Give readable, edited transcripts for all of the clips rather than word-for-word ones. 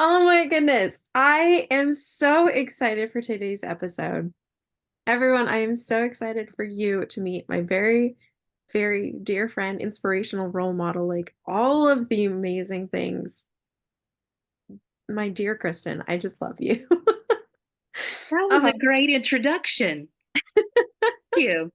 Oh my goodness. I am so excited for today's episode. Everyone, I am so excited for you to meet my very, very dear friend, inspirational role model, like all of the amazing things. My dear Kristen, I just love you. That was a Um, great introduction. Thank you.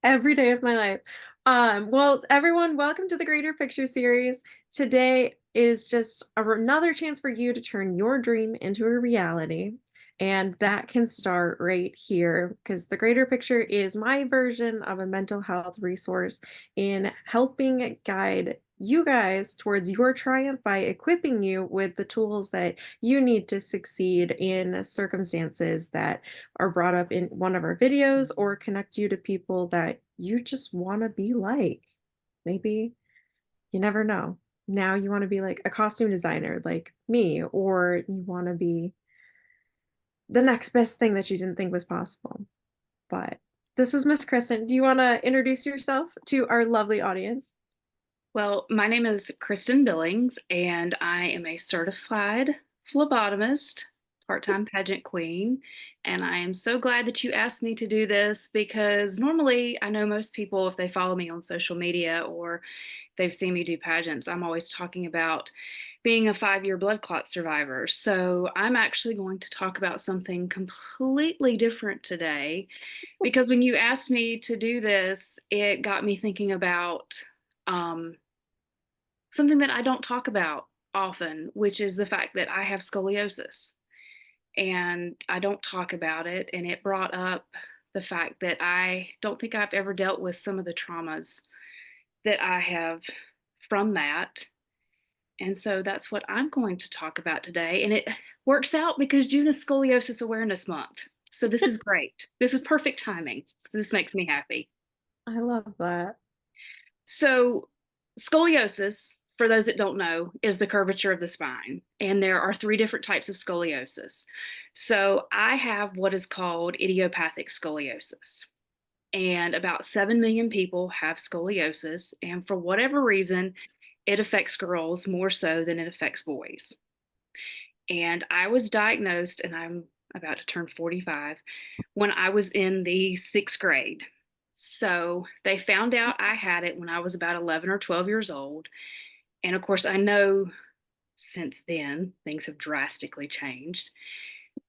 every day of my life. Well, everyone, welcome to the Greater Picture series. Today is just another chance for you to turn your dream into a reality. And that can start right here because the Greater Picture is my version of a mental health resource in helping guide you guys towards your triumph by equipping you with the tools that you need to succeed in circumstances that are brought up in one of our videos or connect you to people that you just want to be like. Maybe you never know. Now you want to be like a costume designer like me, or you want to be the next best thing that you didn't think was possible. But this is Miss Kristen. Do you want to introduce yourself to our lovely audience? Well, my name is Kristin Billings, and I am a certified phlebotomist, part-time pageant queen. And I am so glad that you asked me to do this because normally I know most people, if they follow me on social media or they've seen me do pageants, I'm always talking about being a 5-year blood clot survivor. So I'm actually going to talk about something completely different today because when you asked me to do this, it got me thinking about um, something that I don't talk about often, which is the fact that I have scoliosis. And I don't talk about it. And it brought up the fact that I don't think I've ever dealt with some of the traumas that I have from that. And so that's what I'm going to talk about today. And it works out because June is Scoliosis Awareness Month. So this is great. This is perfect timing. So this makes me happy. I love that. So, scoliosis, for those that don't know, is the curvature of the spine. And there are three different types of scoliosis. So, I have what is called idiopathic scoliosis. And about 7 million people have scoliosis. And for whatever reason, it affects girls more so than it affects boys. And I was diagnosed, and I'm about to turn 45, when I was in the sixth grade. So they found out I had it when I was about 11 or 12 years old. And of course, I know since then things have drastically changed.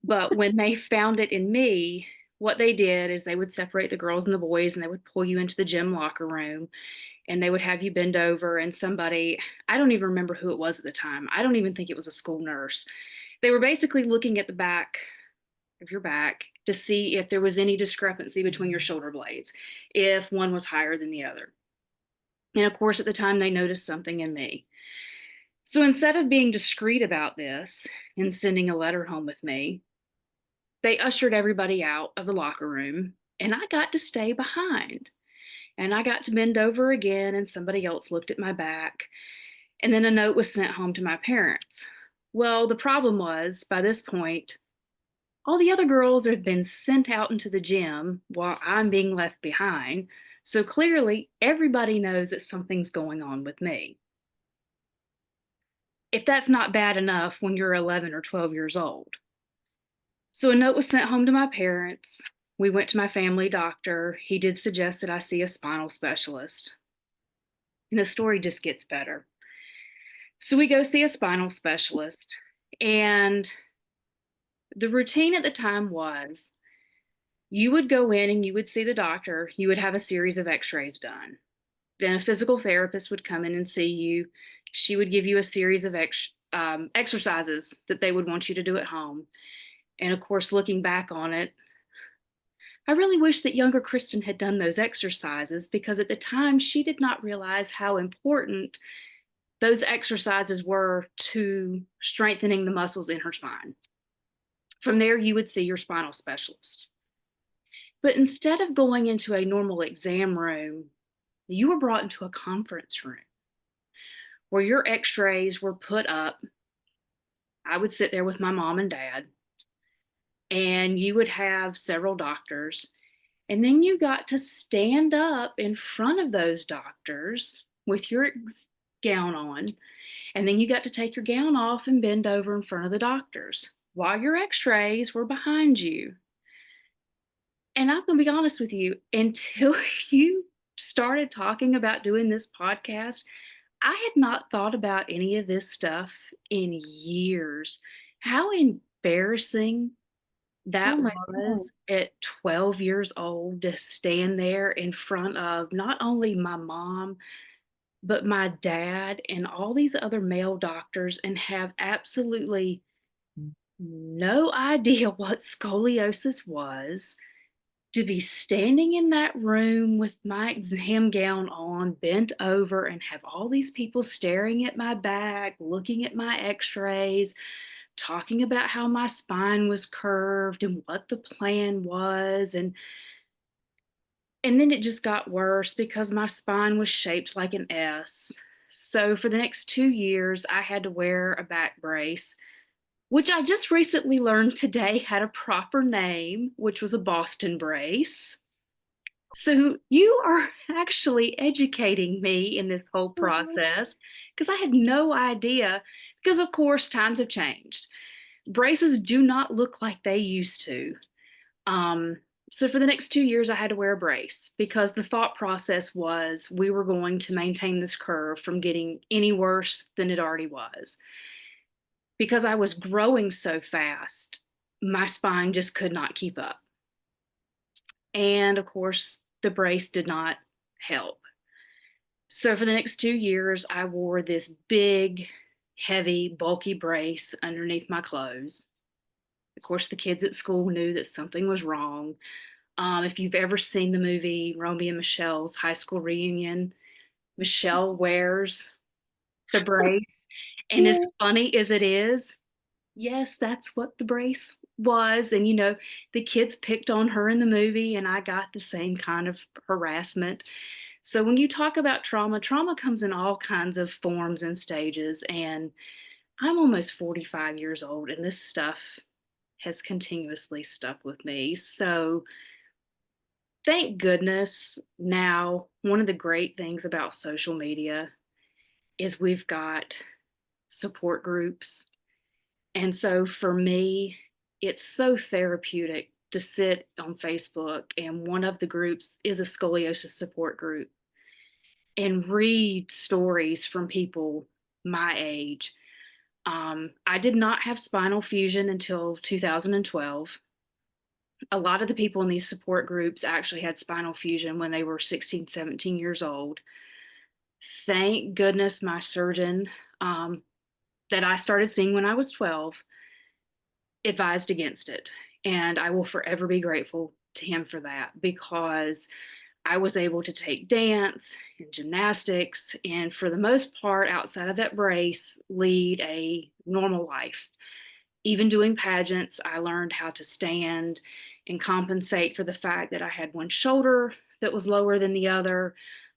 But when they found it in me, what they did is they would separate the girls and the boys and they would pull you into the gym locker room and they would have you bend over and somebody, I don't even remember who it was at the time. I don't even think it was a school nurse. They were basically looking at the back of your back to see if there was any discrepancy between your shoulder blades, if one was higher than the other. And of course, at the time, they noticed something in me. So instead of being discreet about this and sending a letter home with me, they ushered everybody out of the locker room and I got to stay behind. And I got to bend over again, and somebody else looked at my back. And then a note was sent home to my parents. Well, the problem was by this point, all the other girls have been sent out into the gym while I'm being left behind. So clearly, everybody knows that something's going on with me. If that's not bad enough when you're 11 or 12 years old. So a note was sent home to my parents. We went to my family doctor. He did suggest that I see a spinal specialist. And the story just gets better. So we go see a spinal specialist. And the routine at the time was you would go in and you would see the doctor. You would have a series of x rays done. Then a physical therapist would come in and see you. She would give you a series of exercises that they would want you to do at home. And of course, looking back on it, I really wish that younger Kristen had done those exercises because at the time she did not realize how important those exercises were to strengthening the muscles in her spine. From there, you would see your spinal specialist. But instead of going into a normal exam room, you were brought into a conference room where your x rays were put up. I would sit there with my mom and dad, and you would have several doctors. And then you got to stand up in front of those doctors with your gown on. And then you got to take your gown off and bend over in front of the doctors while your x-rays were behind you. And I'm going to be honest with you, until you started talking about doing this podcast, I had not thought about any of this stuff in years. How embarrassing Oh that my God. was at 12 years old to stand there in front of not only my mom, but my dad and all these other male doctors and have absolutely no idea what scoliosis was, to be standing in that room with my exam gown on, bent over, and have all these people staring at my back, looking at my x-rays, talking about how my spine was curved and what the plan was. And then it just got worse because my spine was shaped like an S. So for the next 2 years, I had to wear a back brace, which I just recently learned today had a proper name, which was a Boston brace. So you are actually educating me in this whole process because I had no idea. Because, of course, times have changed. Braces do not look like they used to. Um, so for the next 2 years, I had to wear a brace because the thought process was we were going to maintain this curve from getting any worse than it already was. Because I was growing so fast, my spine just could not keep up. And of course, the brace did not help. So for the next 2 years, I wore this big, heavy, bulky brace underneath my clothes. Of course, the kids at school knew that something was wrong. If you've ever seen the movie Romeo and Michelle's high school reunion, Michelle wears the brace. And as Yeah. funny as it is, yes, that's what the brace was. And, the kids picked on her in the movie, and I got the same kind of harassment. So when you talk about trauma, trauma comes in all kinds of forms and stages. And I'm almost 45 years old, and this stuff has continuously stuck with me. So thank goodness now, one of the great things about social media is we've got support groups. And so for me, it's so therapeutic to sit on Facebook, and one of the groups is a scoliosis support group, and read stories from people my age. I did not have spinal fusion until 2012. A lot of the people in these support groups actually had spinal fusion when they were 16, 17 years old. Thank goodness my surgeon, um, that I started seeing when I was 12, advised against it. And I will forever be grateful to him for that, because I was able to take dance and gymnastics, and for the most part, outside of that brace, lead a normal life. Even doing pageants, I learned how to stand and compensate for the fact that I had one shoulder that was lower than the other.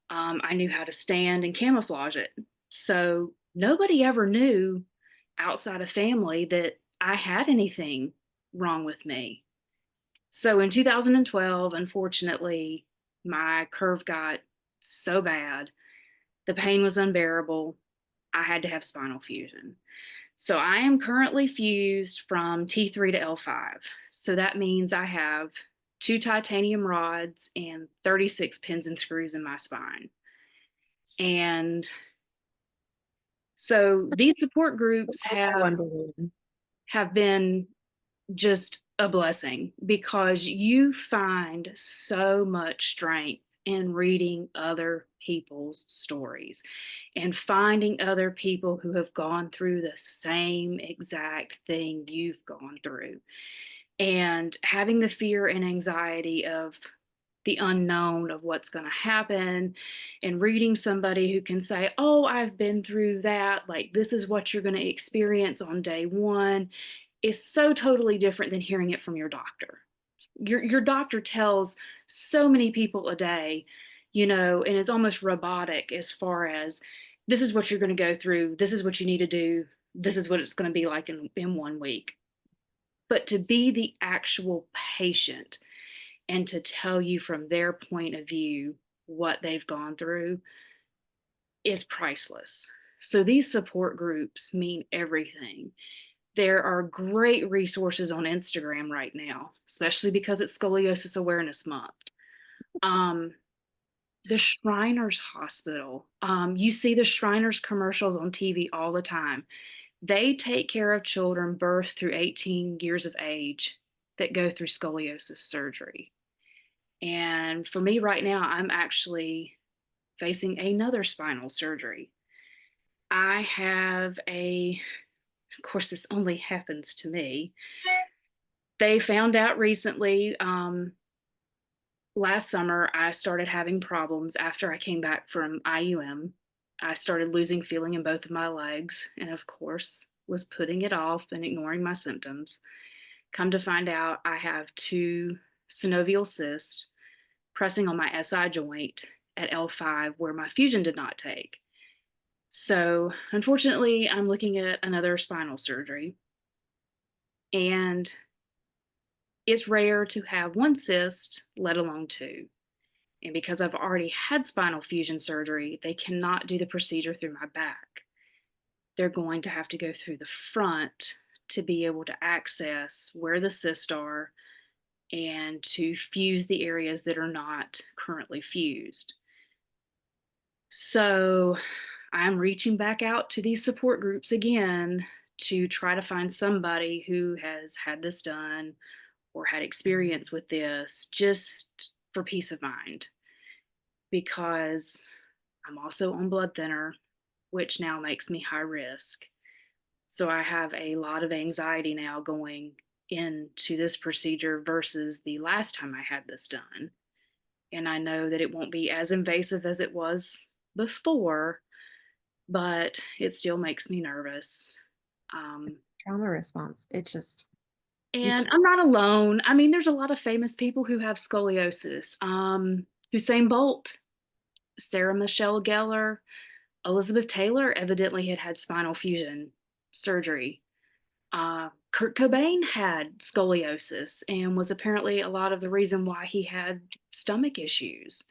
I knew how to stand and camouflage it. So nobody ever knew outside of family that I had anything wrong with me. So in 2012, unfortunately, my curve got so bad, the pain was unbearable. I had to have spinal fusion. So I am currently fused from T3 to L5. So that means I have two titanium rods and 36 pins and screws in my spine. And so these support groups I have wonder. have been just a blessing, because you find so much strength in reading other people's stories and finding other people who have gone through the same exact thing you've gone through, and having the fear and anxiety of the unknown of what's going to happen, and reading somebody who can say, oh, I've been through that, like this is what you're going to experience on day one, is so totally different than hearing it from your doctor. Your doctor tells so many people a day, and it's almost robotic as far as this is what you're going to go through, this is what you need to do, this is what it's going to be like in 1 week. But to be the actual patient and to tell you from their point of view what they've gone through, is priceless. So these support groups mean everything. There are great resources on Instagram right now, especially because it's Scoliosis Awareness Month. Um, the Shriners Hospital, you see the Shriners commercials on TV all the time. They take care of children birth through 18 years of age that go through scoliosis surgery. And for me right now, I'm actually facing another spinal surgery. I have of course, this only happens to me. They found out recently, last summer, I started having problems after I came back from IUM. I started losing feeling in both of my legs, and of course, was putting it off and ignoring my symptoms. Come to find out, I have two synovial cysts pressing on my SI joint at L5 where my fusion did not take. So, unfortunately, I'm looking at another spinal surgery, and it's rare to have one cyst, let alone two. And because I've already had spinal fusion surgery, they cannot do the procedure through my back. They're going to have to go through the front to be able to access where the cysts are and to fuse the areas that are not currently fused. So I'm reaching back out to these support groups again to try to find somebody who has had this done or had experience with this just for peace of mind, because I'm also on blood thinner, which now makes me high risk. So I have a lot of anxiety now going into this procedure versus the last time I had this done. And I know that it won't be as invasive as it was before, but it still makes me nervous. Um, Trauma response. It just, you and can't. I'm not alone. I mean, there's a lot of famous people who have scoliosis. Usain Bolt, Sarah Michelle Gellar, Elizabeth Taylor evidently had had spinal fusion surgery. Kurt Cobain had scoliosis and was apparently a lot of the reason why he had stomach issues.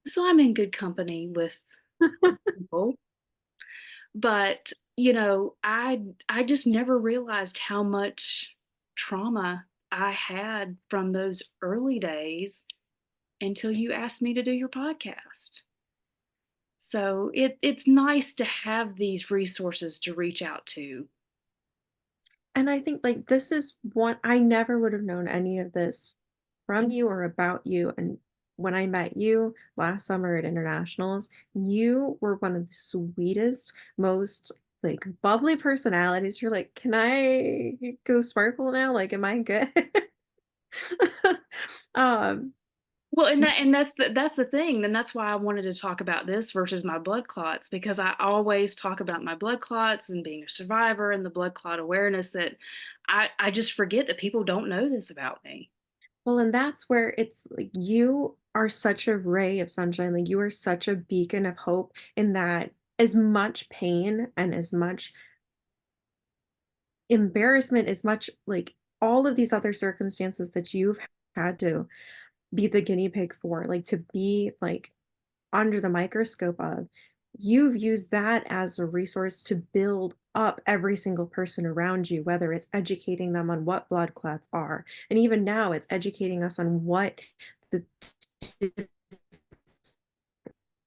So I'm in good company with people. But, I just never realized how much trauma I had from those early days until you asked me to do your podcast. So it's nice to have these resources to reach out to. And I think like this is one I never would have known any of this from you or about you. And when I met you last summer at internationals, you were one of the sweetest, most like bubbly personalities. You're like, can I go sparkle now? Like, am I good? um, Well, and that's the thing, and that's why I wanted to talk about this versus my blood clots, because I always talk about my blood clots and being a survivor and the blood clot awareness that I just forget that people don't know this about me. well, and that's where it's like you are such a ray of sunshine. Like you are such a beacon of hope in that as much pain and as much embarrassment, as much like all of these other circumstances that you've had to be the guinea pig for, like to be like under the microscope of, you've used that as a resource to build up every single person around you, whether it's educating them on what blood clots are. And even now, it's educating us on the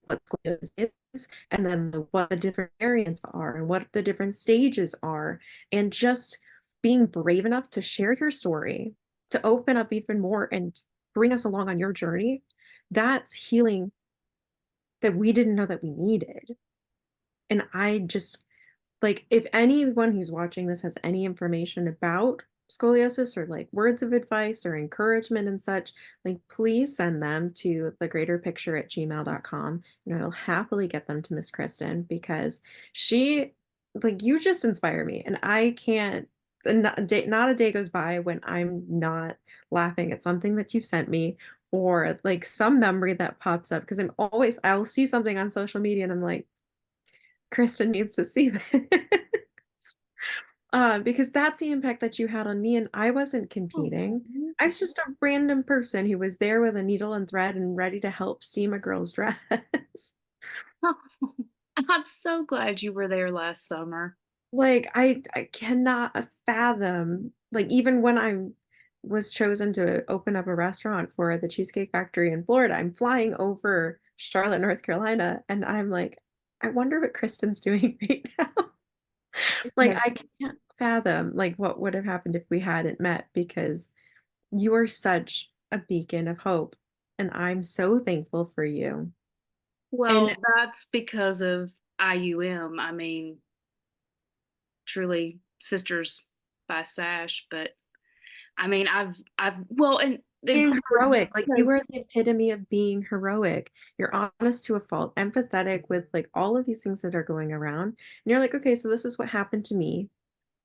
what scoliosis is, and then what the different variants are, and what the different stages are, and just being brave enough to share your story, to open up even more and bring us along on your journey. That's healing that we didn't know that we needed. And I just like, if anyone who's watching this has any information about scoliosis or like words of advice or encouragement and such, like please send them to thegreaterpicture@gmail.com, and I'll happily get them to Miss Kristen, because she, like, you just inspire me. And I can't, not a day goes by when I'm not laughing at something that you've sent me, or like some memory that pops up, because I'll see something on social media and I'm like, Kristen needs to see this. Because that's the impact that you had on me, and I wasn't Oh, competing. I was just a random person who was there with a needle and thread and ready to help steam a girl's dress. I'm so glad you were there last summer. Like, I cannot fathom, like, even when I was chosen to open up a restaurant for the Cheesecake Factory in Florida, I'm flying over Charlotte, North Carolina, and I'm like, "I wonder what Kristen's doing right now." Like, No. I can't fathom, like, what would have happened if we hadn't met because you are such a beacon of hope, and I'm so thankful for you. And Well, that's because of IUM. I mean, truly sisters by sash, but I mean, well, and the being important part is just heroic, like, you because are the epitome of being heroic. You're honest to a fault, empathetic with, like, all of these things that are going around, and you're like, "Okay, so this is what happened to me.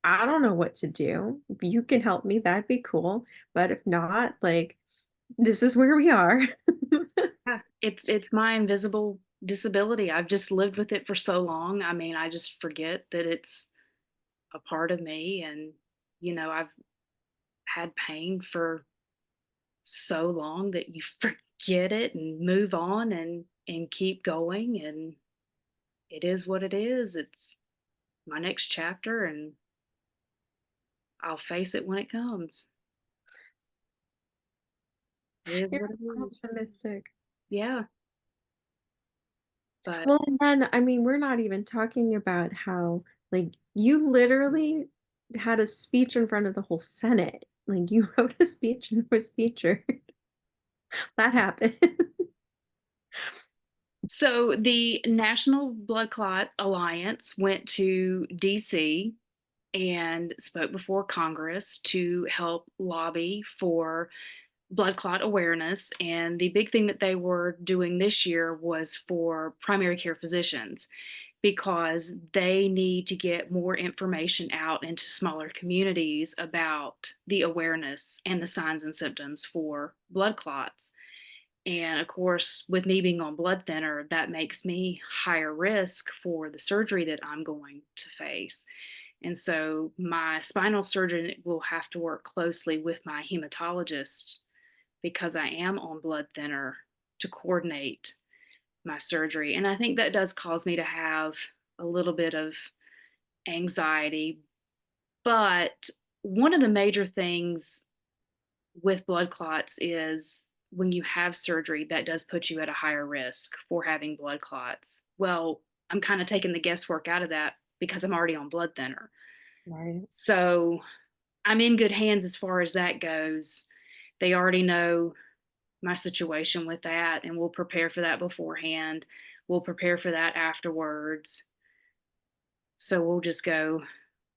I don't know what to do. If you can help me, that'd be cool, but if not, like, this is where we are." yeah, it's my invisible disability. I've just lived with it for so long. I mean, I just forget that it's a part of me, and I've had pain for so long that you forget it and move on and keep going, and it is what it is. It's my next chapter, and I'll face it when it comes. It is You're what it is. optimistic. Yeah, but Well, and then, I mean, we're not even talking about how, like, you literally had a speech in front of the whole Senate. Like, you wrote a speech and was featured. That happened. so the National Blood Clot Alliance went to DC and spoke before Congress to help lobby for blood clot awareness. And the big thing that they were doing this year was for primary care physicians because they need to get more information out into smaller communities about the awareness and the signs and symptoms for blood clots. And of course, with me being on blood thinner, that makes me higher risk for the surgery that I'm going to face. And so my spinal surgeon will have to work closely with my hematologist because I am on blood thinner to coordinate my surgery. And I think that does cause me to have a little bit of anxiety. But one of the major things with blood clots is when you have surgery, that does put you at a higher risk for having blood clots. Well, I'm kind of taking the guesswork out of that because I'm already on blood thinner. Right. So I'm in good hands as far as that goes. They already know my situation with that, and we'll prepare for that beforehand. We'll prepare for that afterwards. So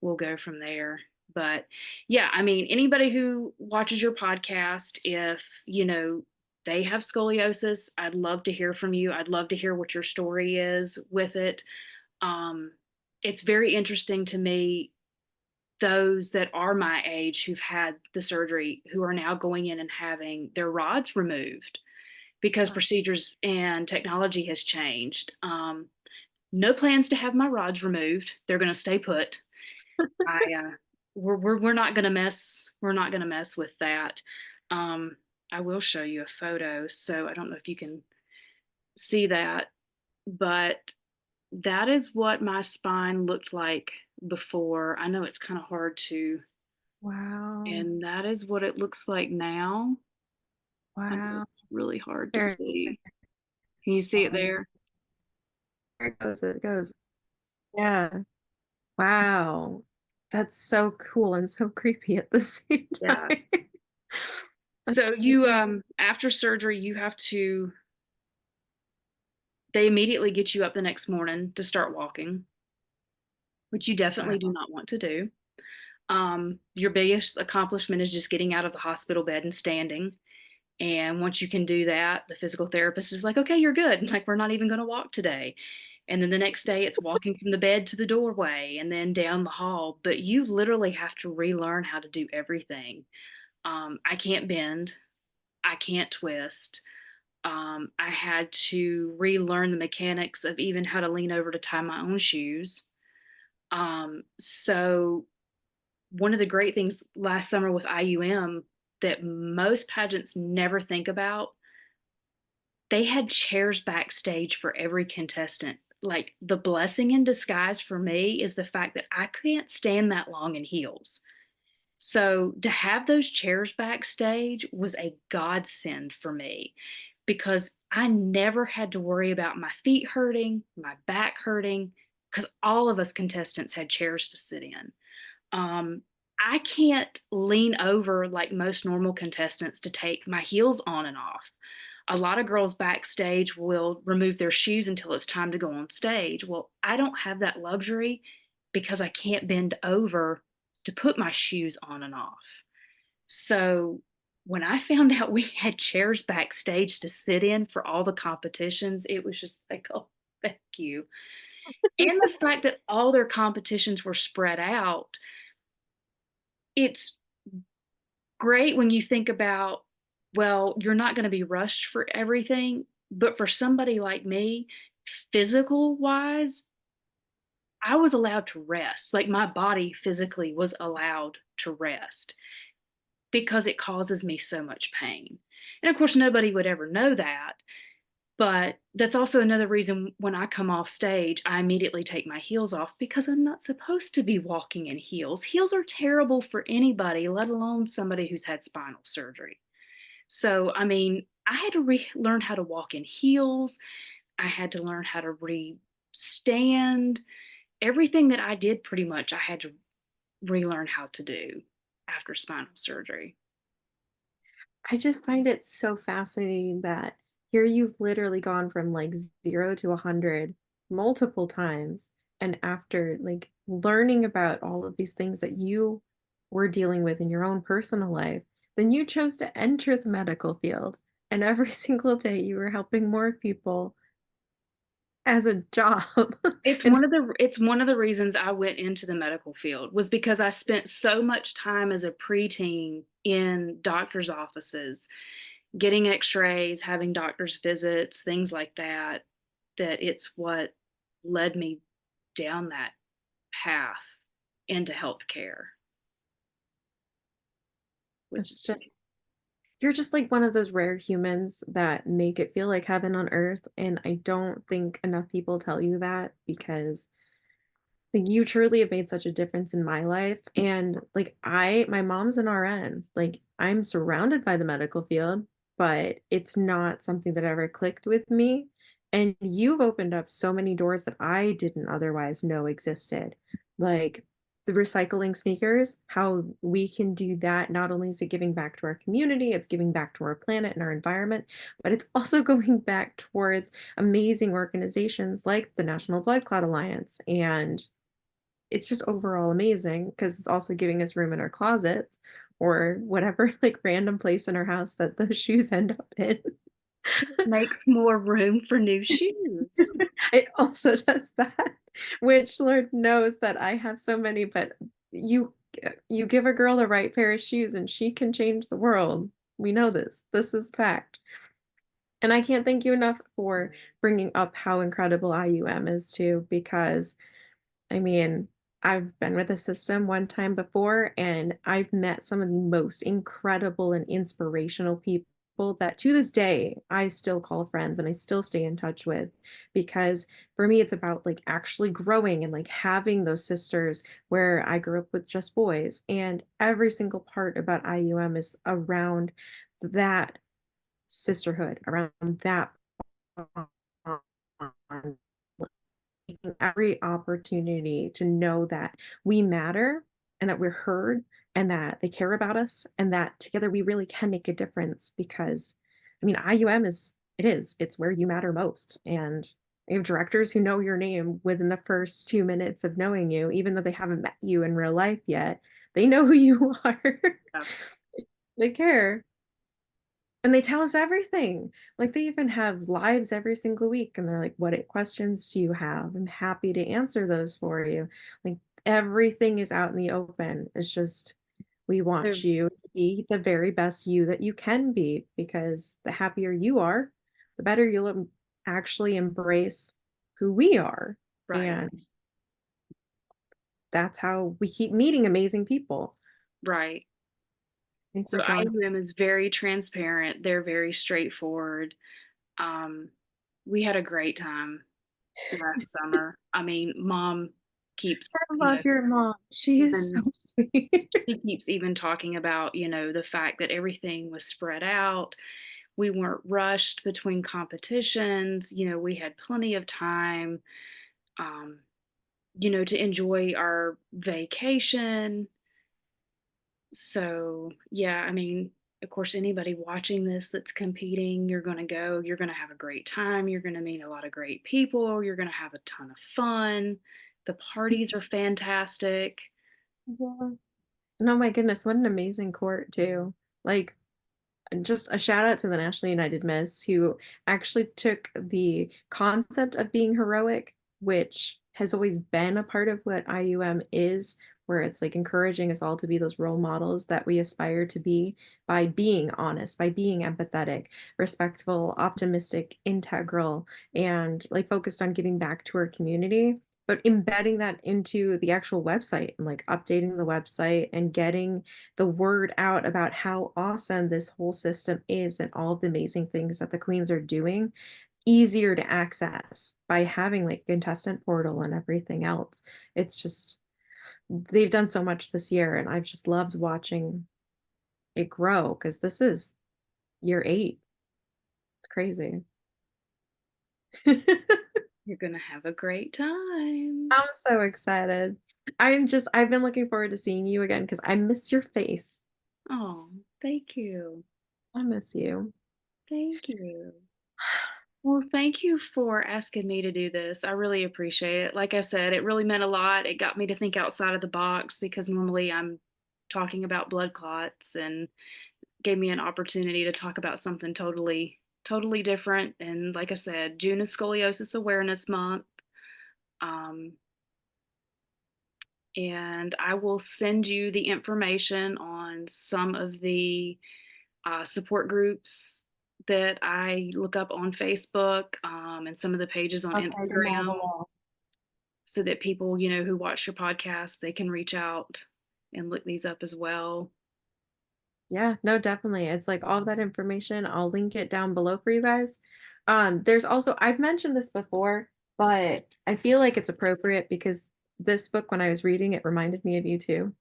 we'll go from there. But yeah, I mean, anybody who watches your podcast, if they have scoliosis, I'd love to hear from you. I'd love to hear what your story is with it. Um, it's very interesting to me, those that are my age who've had the surgery, who are now going in and having their rods removed because Wow. procedures and technology has changed. No plans to have my rods removed. They're going to stay put. I we're not going to mess. We're not going to mess with that. Um, I will show you a photo. So I don't know if you can see that, but that is what my spine looked like before. I know it's kind of hard to, Wow. and that is what it looks like now. I know Wow. it's really hard to There see. Can you see it there? it goes, it goes. Yeah. Wow. That's so cool and so creepy at the same Yeah. time. That's So so you cool. after surgery you have to they immediately get you up the next morning to start walking, which you definitely do Wow. not want to do. Your biggest accomplishment is just getting out of the hospital bed and standing. And once you can do that, the physical therapist is like, okay, you're good. Like, we're not even going to walk today. And then the next day, it's walking from the bed to the doorway and then down the hall. But you literally have to relearn how to do everything. I can't bend, I can't twist. I had to relearn the mechanics of even how to lean over to tie my own shoes. So one of the great things last summer with IUM that most pageants never think about They had chairs backstage for every contestant. Like, the blessing in disguise for me is the fact that I can't stand that long in heels. So to have those chairs backstage was a godsend for me because I never had to worry about my feet hurting, my back hurting, because all of us contestants had chairs to sit in. Um, I can't lean over like most normal contestants to take my heels on and off. A lot of girls backstage will remove their shoes until it's time to go on stage. Well, I don't have that luxury because I can't bend over to put my shoes on and off. So when I found out we had chairs backstage to sit in for all the competitions, it was just like, oh, thank you. And the fact that all their competitions were spread out, it's great when you think about, well, you're not going to be rushed for everything. But for somebody like me, physical wise, I was allowed to rest. Like my body physically was allowed to rest because it causes me so much pain. And of course, nobody would ever know that. But that's also another reason when I come off stage, I immediately take my heels off because I'm not supposed to be walking in heels. Heels are terrible for anybody, let alone somebody who's had spinal surgery. So, I mean, I had to learn how to walk in heels. I had to learn how to stand. Everything that I did pretty much, I had to relearn how to do after spinal surgery. I just find it so fascinating that here you've literally gone from like 0 to 100 multiple times. And after like learning about all of these things that you were dealing with in your own personal life, then you chose to enter the medical field. And every single day you were helping more people as a job. And It's one of the reasons I went into the medical field was because I spent so much time as a preteen in doctor's offices, getting x-rays, having doctor's visits, things like that, that it's what led me down that path into healthcare, which is it's just you're just like one of those rare humans that make it feel like heaven on earth. And I don't think enough people tell you that because like you truly have made such a difference in my life. And like my mom's an RN. Like I'm surrounded by the medical field, but it's not something that ever clicked with me. And you've opened up so many doors that I didn't otherwise know existed. Like the recycling sneakers, how we can do that. Not only is it giving back to our community, it's giving back to our planet and our environment, but it's also going back towards amazing organizations like the National Blood Clot Alliance. And it's just overall amazing because it's also giving us room in our closets or whatever like random place in our house that those shoes end up in. makes more room for new shoes. It also does that, which Lord knows that I have so many, but you you give a girl the right pair of shoes and she can change the world. We know this. This is fact. And I can't thank you enough for bringing up how incredible IUM is too, because I mean, I've been with the system one time before, and I've met some of the most incredible and inspirational people that to this day I still call friends and I still stay in touch with because for me it's about like actually growing and like having those sisters where I grew up with just boys and every single part about IUM is around that sisterhood, around that bond, taking every opportunity to know that we matter and that we're heard and that they care about us and that together we really can make a difference because I mean IUM it's where you matter most and we have directors who know your name within the first 2 minutes of knowing you even though they haven't met you in real life yet they know who you are. Yeah. They care. And they tell us everything. Like they even have lives every single week and they're like, what questions do you have? I'm happy to answer those for you. Like everything is out in the open. It's just we want They're you to be the very best you that you can be because the happier you are, the better you'll actually embrace who we are. right, And that's how we keep meeting amazing people. right. I think we're So drawn. IUM is very transparent. They're very straightforward. Um, we had a great time last summer. I mean, mom keeps, I love your mom. She is so even sweet. she keeps even talking about, the fact that everything was spread out. We weren't rushed between competitions. We had plenty of time, um, to enjoy our vacation. So, yeah, I mean, of course, anybody watching this that's competing, you're going to go, you're going to have a great time. You're going to meet a lot of great people. You're going to have a ton of fun. The parties are fantastic. Yeah. And oh my goodness, what an amazing court too. Like, just a shout out to the Nationally United Miss who actually took the concept of being heroic, which has always been a part of what IUM is, where it's like encouraging us all to be those role models that we aspire to be by being honest, by being empathetic, respectful, optimistic, integral, and like focused on giving back to our community. But embedding that into the actual website and like updating the website and getting the word out about how awesome this whole system is and all of the amazing things that the queens are doing easier to access by having like contestant portal and everything else. It's just they've done so much this year and I've just loved watching it grow because this is year 8. It's crazy. You're going to have a great time. I'm so excited. I've been looking forward to seeing you again because I miss your face. Oh, thank you. I miss you. Thank you. Well, thank you for asking me to do this. I really appreciate it. Like I said, it really meant a lot. It got me to think outside of the box because normally I'm talking about blood clots, and gave me an opportunity to talk about something totally, totally different. And like I said, June is Scoliosis Awareness Month. Um, and I will send you the information on some of the support groups that I look up on Facebook, and some of the pages on I'll tag them all Instagram, below. so that people, who watch your podcast, they can reach out and look these up as well. Yeah, no, definitely. It's like all of that information. I'll link it down below for you guys. There's also, I've mentioned this before, but I feel like it's appropriate because this book, when I was reading it, reminded me of you too.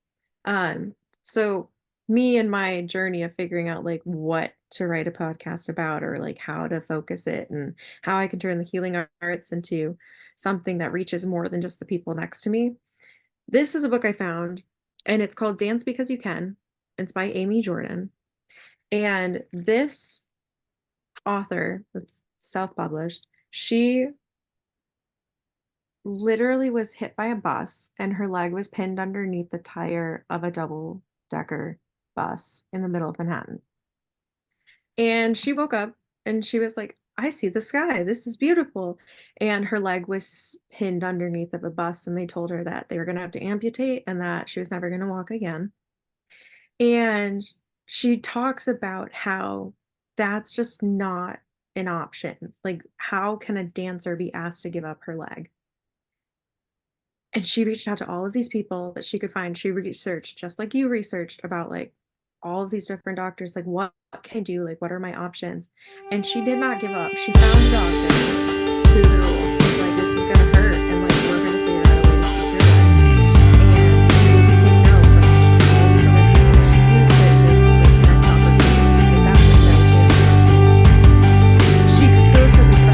So me and my journey of figuring out like what to write a podcast about or like how to focus it and how I can turn the healing arts into something that reaches more than just the people next to me. This is a book I found, and it's called Dance Because You Can. It's by Amy Jordan. And this author, that's self-published, she literally was hit by a bus and her leg was pinned underneath the tire of a double-decker bus in the middle of Manhattan. And she woke up and she was like, I see the sky. This is beautiful. And her leg was pinned underneath of a bus, and they told her that they were going to have to amputate and that she was never going to walk again. And she talks about how that's just not an option. Like, how can a dancer be asked to give up her leg? And she reached out to all of these people that she could find. She researched, just like you researched, about like all of these different doctors, like what can I do? Like, what are my options? And she did not give up. She found a doctor who was like, this is gonna hurt, and like we're gonna figure out a way to keep your leg. And she would take note from all these other people. She used it as like next opportunity because that was devastating. She goes to these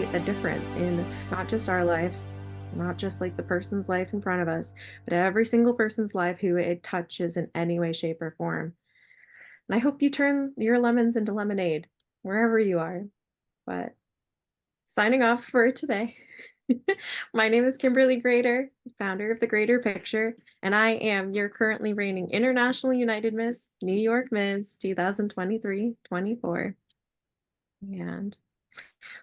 make a difference in not just our life, not just like the person's life in front of us, but every single person's life who it touches in any way, shape, or form. And I hope you turn your lemons into lemonade wherever you are. But signing off for today. My name is Kimberly Grader, founder of The Greater Picture, and I am your currently reigning International United Miss New York Miss 2023-24. And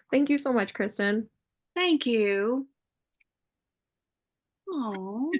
thank you so much, Kristin. Thank you. Oh.